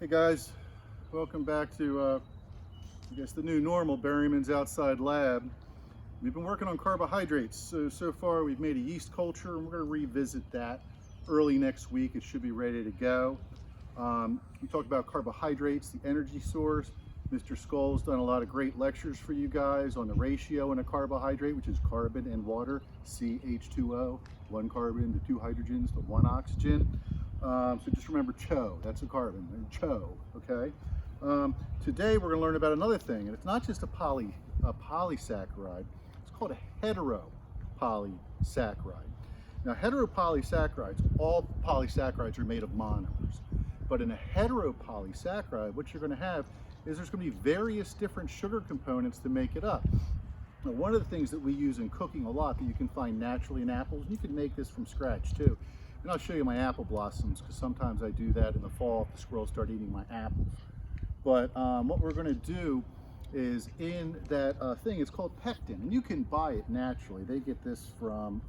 Hey guys, welcome back to I guess the new normal, Berryman's Outside Lab. We've been working on carbohydrates. So far we've made a yeast culture and we're going to revisit that early next week. It should be ready to go. We talked about carbohydrates, the energy source. Mr. Skull's done a lot of great lectures for you guys on the ratio in a carbohydrate, which is carbon and water, CH2O, 1 carbon to 2 hydrogens to 1 oxygen. So just remember CHO, that's a carbon, and CHO, okay? Today we're going to learn about another thing, and it's not just a polysaccharide, it's called a heteropolysaccharide. Now heteropolysaccharides, all polysaccharides are made of monomers, but in a heteropolysaccharide, what you're going to have is there's going to be various different sugar components to make it up. Now, one of the things that we use in cooking a lot that you can find naturally in apples, and you can make this from scratch too, and I'll show you my apple blossoms because sometimes I do that in the fall if the squirrels start eating my apples. But what we're going to do is in that thing, it's called pectin, and you can buy it naturally. They get this from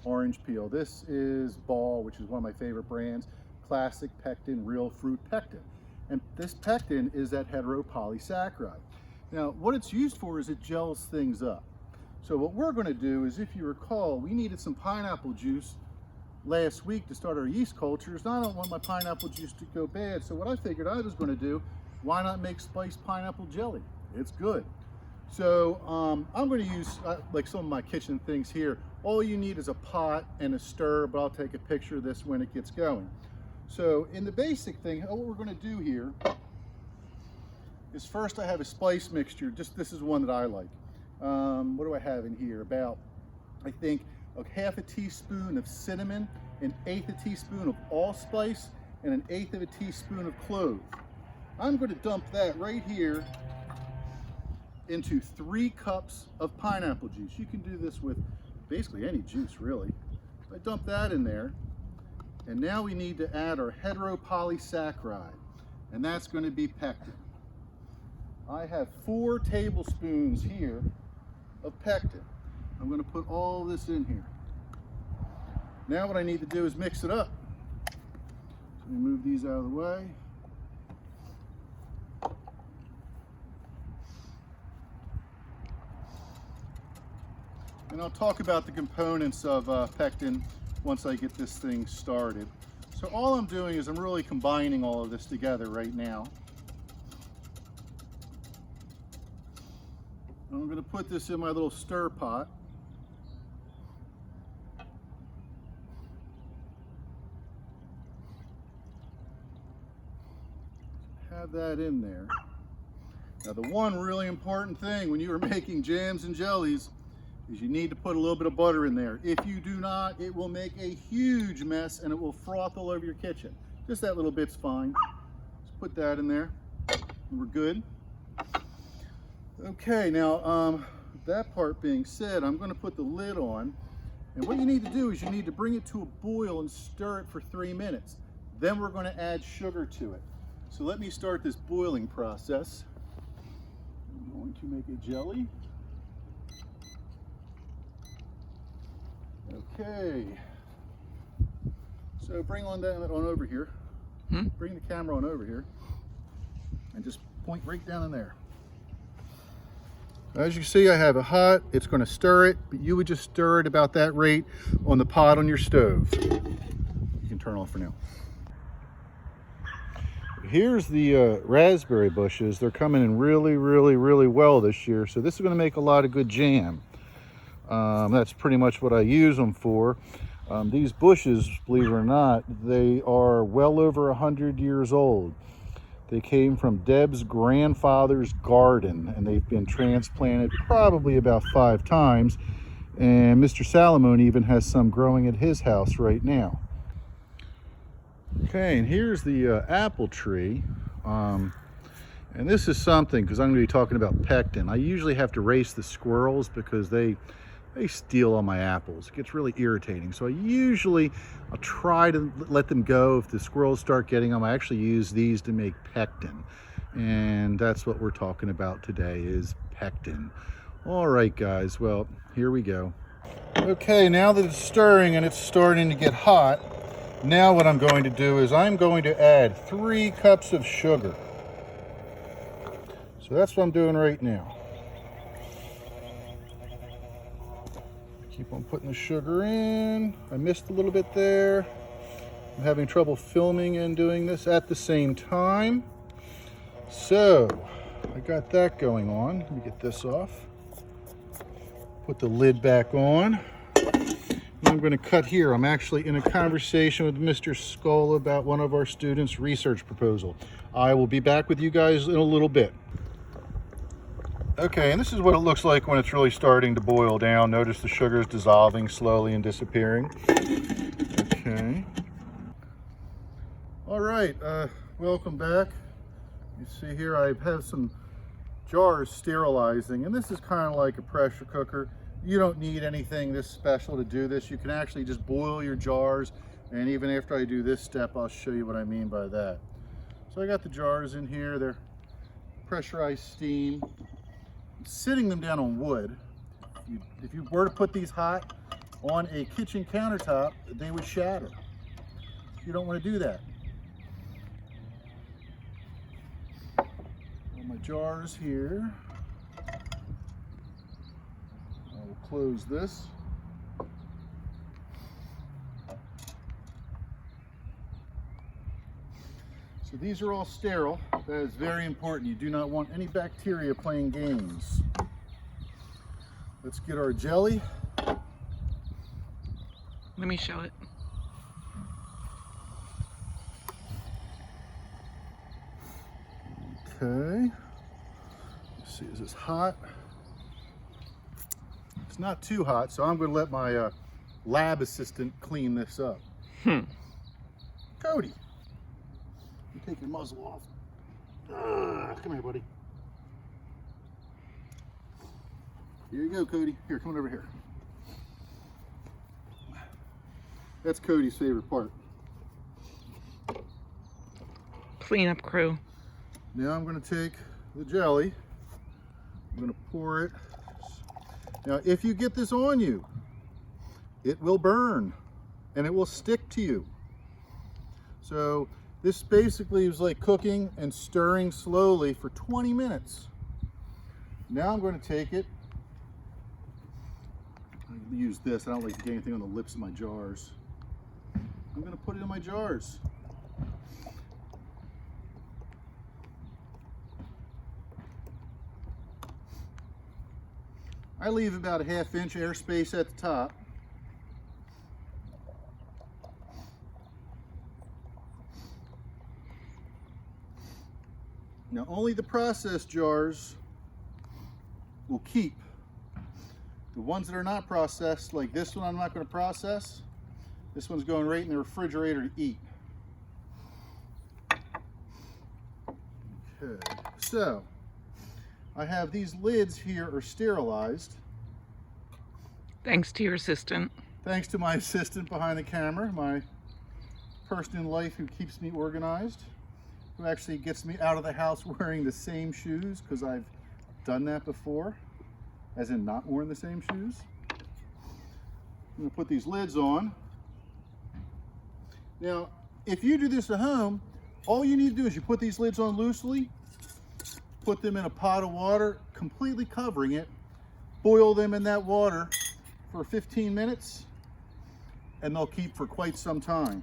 orange peel. This is Ball, which is one of my favorite brands, classic pectin, real fruit pectin. And this pectin is that heteropolysaccharide. Now, what it's used for is it gels things up. So what we're going to do is, if you recall, we needed some pineapple juice last week to start our yeast cultures. Now, I don't want my pineapple juice to go bad, so what I figured I was going to do, why not make spiced pineapple jelly? It's good. So I'm going to use like some of my kitchen things here. All you need is a pot and a stir, but I'll take a picture of this when it gets going. So in the basic thing, what we're going to do here is first I have a spice mixture. Just this is one that I like. What do I have in here? About, I think, a half a teaspoon of cinnamon, an eighth a teaspoon of allspice, and an eighth of a teaspoon of clove. I'm going to dump that right here into 3 cups of pineapple juice. You can do this with basically any juice, really. I dump that in there, and now we need to add our heteropolysaccharide, and that's going to be pectin. I have 4 tablespoons here of pectin. I'm going to put all this in here. Now what I need to do is mix it up. So let me move these out of the way. And I'll talk about the components of pectin once I get this thing started. So all I'm doing is I'm really combining all of this together right now. I'm going to put this in my little stir pot. Have that in there. Now the one really important thing when you are making jams and jellies is you need to put a little bit of butter in there. If you do not, it will make a huge mess and it will froth all over your kitchen. Just that little bit's fine. Just put that in there and we're good. Okay, now that part being said, I'm going to put the lid on, and what you need to do is you need to bring it to a boil and stir it for 3 minutes. Then we're going to add sugar to it. So let me start this boiling process. I'm going to make a jelly. Okay, so bring on that on over here. Bring the camera on over here and just point right down in there. As you see, I have it hot. It's going to stir it, but you would just stir it about that rate on the pot on your stove. You can turn off for now. Here's the raspberry bushes. They're coming in really, really, really well this year. So this is going to make a lot of good jam. That's pretty much what I use them for. These bushes, believe it or not, they are well over 100 years old. They came from Deb's grandfather's garden, and they've been transplanted probably about 5 times. And Mr. Salamone even has some growing at his house right now. Okay, and here's the apple tree. And this is something, because I'm going to be talking about pectin. I usually have to race the squirrels because they steal all my apples. It gets really irritating. So I'll try to let them go. If the squirrels start getting them, I actually use these to make pectin. And that's what we're talking about today, is pectin. All right, guys, well, here we go. Okay, now that it's stirring and it's starting to get hot, Now what I'm going to do is I'm going to add 3 cups of sugar. So that's what I'm doing right now. Keep on putting the sugar in. I missed a little bit there. I'm having trouble filming and doing this at the same time. So I got that going on. Let me get this off. Put the lid back on. I'm going to cut here. I'm actually in a conversation with Mr. Skull about one of our students' research proposal. I will be back with you guys in a little bit. Okay, and this is what it looks like when it's really starting to boil down. Notice the sugar is dissolving slowly and disappearing. Okay. All right, welcome back. You see here I have some jars sterilizing, and this is kind of like a pressure cooker. You don't need anything this special to do this. You can actually just boil your jars, and even after I do this step, I'll show you what I mean by that. So I got the jars in here. They're pressurized steam. I'm sitting them down on wood. If you were to put these hot on a kitchen countertop, they would shatter. You don't want to do that. All my jars here. I will close this. So these are all sterile. That is very important. You do not want any bacteria playing games. Let's get our jelly. Let me show it. Okay. Let's see, is this hot? It's not too hot, so I'm going to let my lab assistant clean this up. Cody. You take your muzzle off. Come here, buddy. Here you go, Cody. Here, come on over here. That's Cody's favorite part. Cleanup crew. Now I'm going to take the jelly. I'm going to pour it. Now, if you get this on you, it will burn and it will stick to you. So this basically is like cooking and stirring slowly for 20 minutes. Now I'm going to take it. I use this. I don't like to get anything on the lips of my jars. I'm going to put it in my jars. I leave about a ½ inch airspace at the top. Now only the processed jars will keep. The ones that are not processed, like this one I'm not going to process. This one's going right in the refrigerator to eat. Okay, so I have these lids here are sterilized. Thanks to your assistant. Thanks to my assistant behind the camera, my person in life who keeps me organized, who actually gets me out of the house wearing the same shoes, because I've done that before, as in not wearing the same shoes. I'm going to put these lids on. Now, if you do this at home, all you need to do is you put these lids on loosely, put them in a pot of water, completely covering it, boil them in that water for 15 minutes, and they'll keep for quite some time.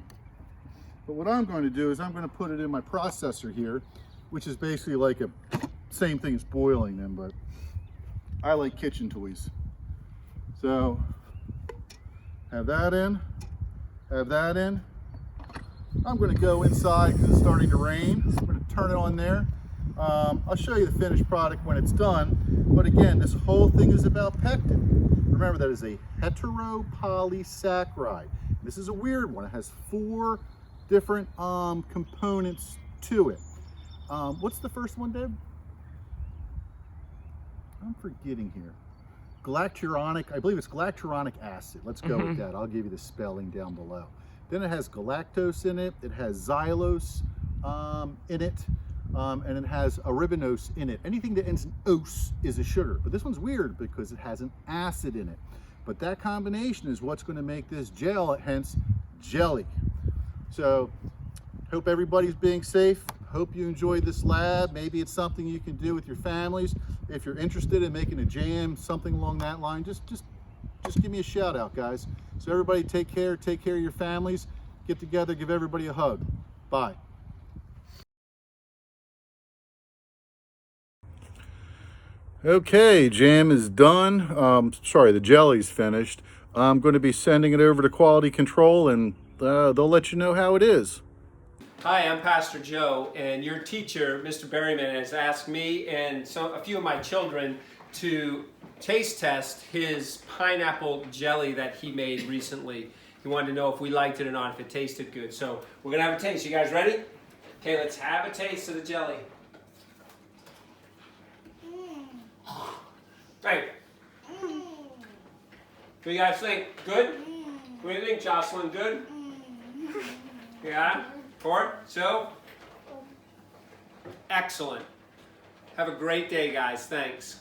But what I'm going to do is I'm going to put it in my processor here, which is basically like a same thing as boiling them, but I like kitchen toys. So have that in, have that in. I'm going to go inside because it's starting to rain. I'm going to turn it on there. I'll show you the finished product when it's done. But again, this whole thing is about pectin. Remember, that is a heteropolysaccharide. This is a weird one. It has 4 different components to it. What's the first one, Deb? I'm forgetting here. Galacturonic, I believe it's galacturonic acid. Let's go with that. I'll give you the spelling down below. Then it has galactose in it. It has xylose in it. And it has arabinose in it. Anything that ends in ose is a sugar. But this one's weird because it has an acid in it. But that combination is what's going to make this gel, hence jelly. So hope everybody's being safe. Hope you enjoyed this lab. Maybe it's something you can do with your families. If you're interested in making a jam, something along that line, just give me a shout out, guys. So everybody take care of your families, get together, give everybody a hug. Bye. Okay, jam is done. Sorry, the jelly's finished. I'm going to be sending it over to quality control, and they'll let you know how it is. Hi, I'm Pastor Joe, and your teacher, Mr. Berryman, has asked me and a few of my children to taste test his pineapple jelly that he made recently. He wanted to know if we liked it or not, if it tasted good. So we're going to have a taste. You guys ready? Okay, let's have a taste of the jelly. Hey. What do you guys think? Good? What do you think, Jocelyn? Good? Yeah? So, excellent. Have a great day, guys. Thanks.